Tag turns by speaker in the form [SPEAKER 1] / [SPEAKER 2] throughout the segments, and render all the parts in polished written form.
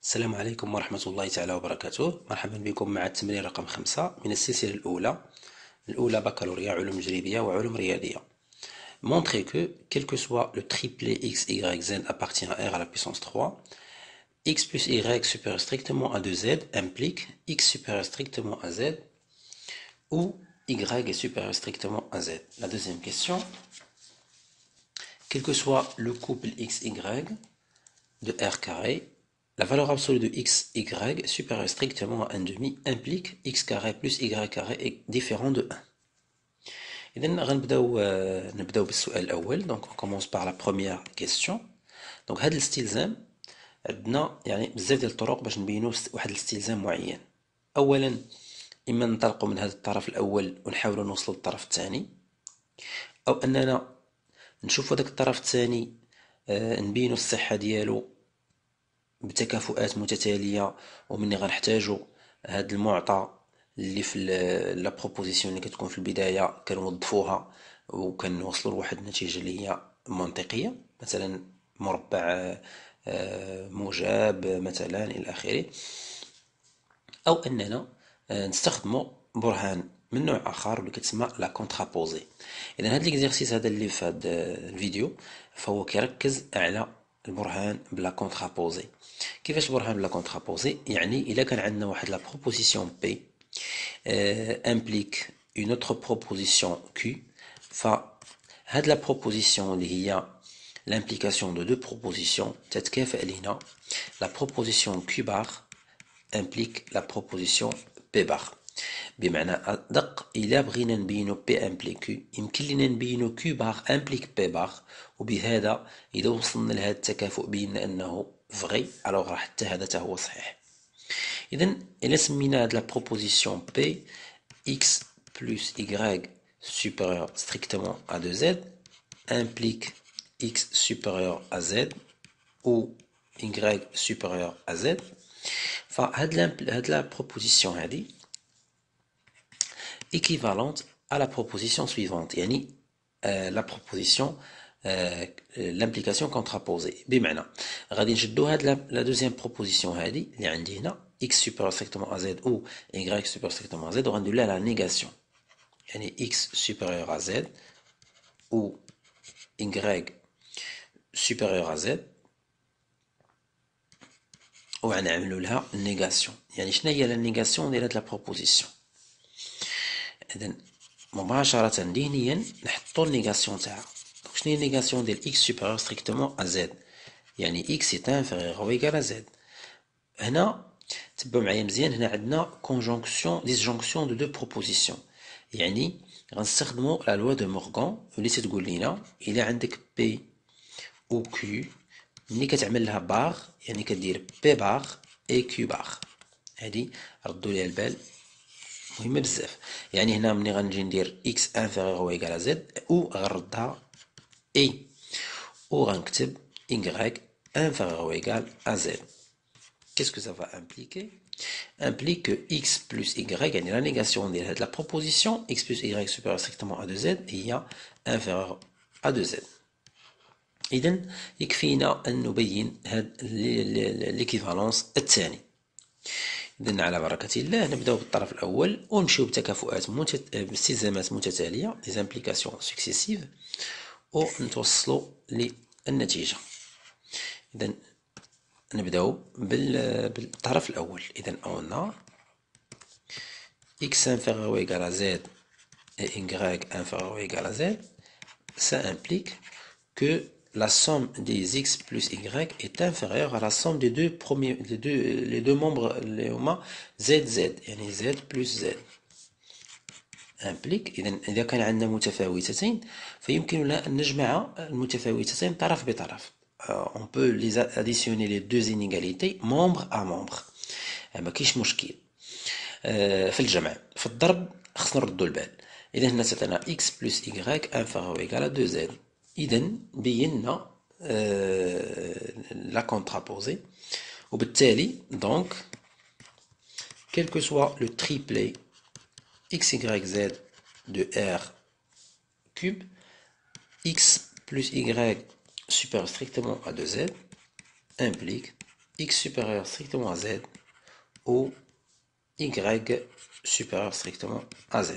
[SPEAKER 1] السلام عليكم ورحمة الله تعالى وبركاته. مرحبا بكم مع التمرين رقم 5 من السلسلة الأولى بكالوريا علوم جريبية وعلوم رياضية. Montrez que, quel que soit le triplet x, y, z appartient à r à la puissance 3, x plus y supérieur strictement à 2z implique x supérieur strictement à z ou y est supérieur strictement à z. La deuxième question, quel que soit le couple x, y de r carré, la valeur absolue de x, y supérieure strictement à 1 demi implique x carré plus y carré est différent de 1. إذا نبداو بالسؤال الأول. Donc on commence par la première question. Donc هذا الاستلزام عندنا يعني بزاف ديال الطرق باش نبينو واحد الاستلزام معين. أولا إما ننطلقوا من هذا الطرف الأول ونحاولوا نوصلوا للطرف الثاني، أو أننا نشوفوا هذاك الطرف الثاني نبينو الصحة ديالو بتكافؤات متتالية، ومني غنحتاجو هاد المعطى اللي في لا بروبوزيسيون اللي كتكون في البداية كنوظفوها وكنوصلوا لواحد النتيجة اللي هي منطقية، مثلا مربع موجب مثلا إلى آخره، أو أننا نستخدموا برهان من نوع آخر اللي كتسمى لا كونترابوزي. إذا هاد ليكزيرسيس هذا اللي في هاد الفيديو فهو كيركز على البرهان بلا كونترابوزي. كيفاش البرهان بلا كونترابوزي؟ يعني إلا كان عندنا واحد لا بروبوزيسيون بي امبليك اون اوتر بروبوزيسيون كي، فهاد لا بروبوزيسيون اللي هي l'implication de deux propositions تتكافئ لنا la proposition Q bar implique la proposition P bar. بمعنى أدق إلا بغينا نبينو P implique Q يمكن لنا نبينو Q bar implique P bar، وبهذا إذا وصلنا لهذا التكافؤ بينا أنه فغي ألوغ راح حتى هذا هو صحيح. إذن إلا سمينا هاد لا بروبوزيسيون P x plus y supérieur strictement à 2z implique x supérieur à z ou y supérieur à z. فهاد لا بروبوزيسيون هادي équivalente à la proposition suivante، يعني la proposition l'implication contraposée. بمعنى غادي نشدو هاد لا دوزيام بروبوزيسيون هادي اللي عندي هنا x supérieur strictement à z ou y supérieur strictement à z وغندير لها la négation، يعني x supérieur à z ou y supérieur à z وغنعملو لها نيغاسيون. يعني شنو هي لا نيغاسيون ديال هاد لا بروبوزيسيون؟ إذن مباشرة ذهنيا نحطو النيغاسيون تاعها. شنو هي النيغاسيون ديال x supérieur strictement à z؟ يعني x est inférieur ou égal à z. هنا تبعوا معايا مزيان، هنا عندنا conjonction disjonction de deux propositions، يعني غنستخدمو لا لوا دو مورغان اللي تتقول لينا إلا عندك P و Q ملي كتعمل لها باغ يعني كدير P باغ اي Q باغ. هادي ردو ليها البال مهمة بزاف. يعني هنا ملي غنجي ندير x inférieur ou égal à z او غنردها a ou غنكتب y inférieur ou égal à z. Qu'est-ce que ça va impliquer? Implique que x plus y, يعني la négation de la proposition x plus y supérieur strictement à 2z هي inférieur à 2z. إذن يكفينا أن نبين هاد l'équivalence الثاني. إذن على بركة الله نبدأ بالطرف الأول ونمشيو بتكافؤات باستلزامات متتالية des implications successives ونتوصلوا للنتيجة. إذن نبدأ بالطرف الأول. إذن on a x inférieur ou égal à z et y inférieur ou égal à z, ça implique que la somme des x plus y est inférieure à la somme des les deux membres zz، يعني z plus z implique. إذا كان عندنا متفاوتتين فيمكن لنا أن نجمع المتفاوتتين طرف بطرف. On peut les additionner les deux inégalités membre à membre، ما كاينش مشكل. في الجمع في الضرب خصنا نردو البال. إذا هنا تعطينا x plus y inférieur ou égal à 2z. إذا بينا la contraposée، وبالتالي donc quel que soit le triplet x, y, z de r cube, x plus y supérieur strictement à 2z implique x supérieur strictement à z ou y supérieur strictement à z.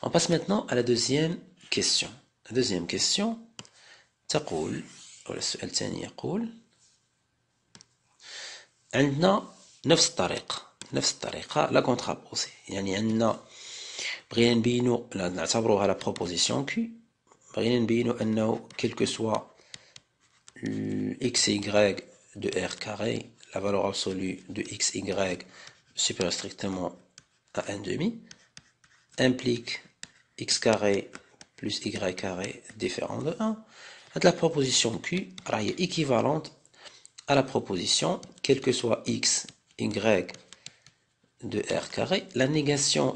[SPEAKER 1] On passe maintenant à la deuxième question. La deuxième question تقول أو السؤال الثاني يقول عندنا نفس الطريقة لا كونترابوزي، يعني عندنا بغينا نبينو نعتبروها لا بروبوزيسيون كي، بغينا نبينو أنه quel que soit x et y de r carré, la valeur absolue de x, y supérieure strictement à 1/2 implique x carré plus y carré différent de 1. La proposition Q est équivalente à la proposition quel que soit x, y de r carré. La négation,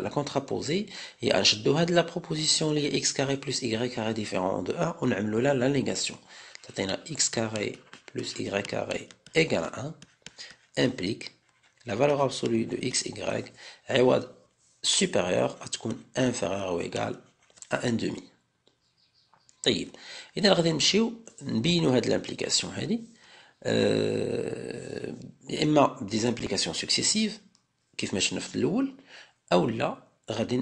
[SPEAKER 1] la contraposée, et de la proposition liée x carré plus y carré différent de 1, on a la négation. C'est-à-dire x carré plus y carré égale à 1 implique la valeur absolue de x, y est supérieure à inférieure ou égale à 1/2. طيب اذا غادي نمشيو نبينوا هاد لامبليكاسيون هادي يا اما بديزامبليكاسيون سكسيسيف كيف ما شفنا في الاول، او لا غادي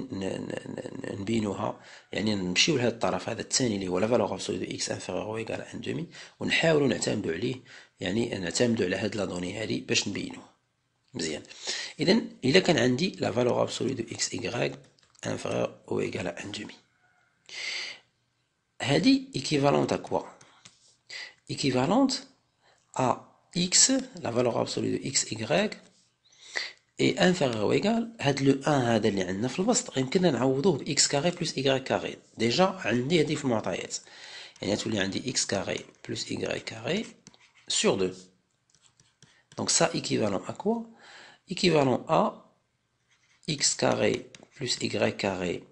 [SPEAKER 1] نبينوها، يعني نمشيو لهذا الطرف هذا الثاني اللي هو لا فالور ابسولو دو اكس انفيريور او ايكال 1/2 ونحاولوا نعتمدوا عليه، يعني نعتمدوا على هاد لا دوني هادي باش نبينوه مزيان. اذا الا كان عندي لا فالور ابسولو دو اكس اي انفيريور او ايكال 1/2 هذه équivalente à quoi? Équivalente à x, la valeur absolue de x, y est inférieure ou égale هاد لو 1 هذا اللي عندنا في الوسط يمكننا نعوضوه ب x carré plus y carré. ديجا عندي هذه في المعطيات، يعني تولي عندي x carré plus y carré sur 2. Donc ça équivalent à quoi? Équivalent à x carré plus y carré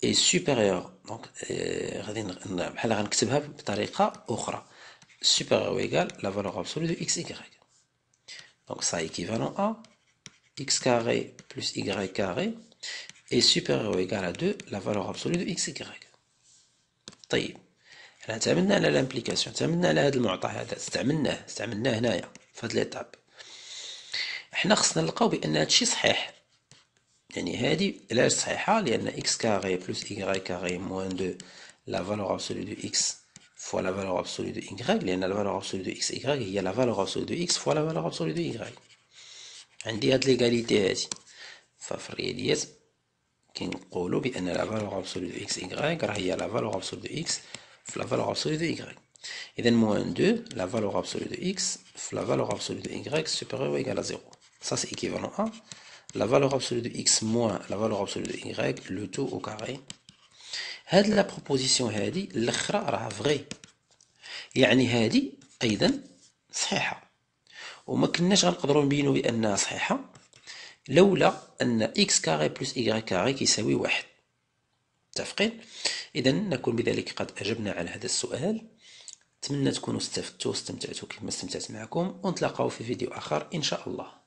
[SPEAKER 1] est supérieur. Donc بحال غنكتبها بطريقة أخرى supérieur ou égal la valeur absolue de x, y. Donc ça équivalent à x carré plus y carré est supérieur ou égal à 2 la valeur absolue de x, y. طيب حنا اعتمدنا على لامبليكاسيون، اعتمدنا على هذا المعطى هذا، استعملناه هنايا في هذا ليطاب. حنا خصنا نلقاو بأن هذا الشيء صحيح، يعني هذه علاش صحيحة؟ لأن x carré plus y carré moins 2 la valeur absolue de x fois la valeur absolue de y، لأن la valeur absolue de x, y هي la valeur absolue de x fois la valeur absolue de y. عندي هاد ليغاليتي هادي، ففي الرياضيات كنقولوا بأن la valeur absolue de x, y راه هي la valeur absolue de x في la valeur absolue de y. إذا moins 2 la valeur absolue de x في la valeur absolue de y supérieure ou égale à 0. Ça c'est équivalent à la valeur absolue de x moins la valeur absolue de y le tout au carré. هاد لا بروبوزيسيون هادي الاخرى راه فغي، يعني هادي ايضا صحيحه، وما كناش غنقدروا نبينوا بانها صحيحه لولا ان اكس كاري بلس y كاري كيساوي 1. متفقين؟ اذا نكون بذلك قد اجبنا على هذا السؤال. اتمنى تكونوا استفدتوا واستمتعتوا كما استمتعت معكم، ونتلاقاو في فيديو اخر ان شاء الله.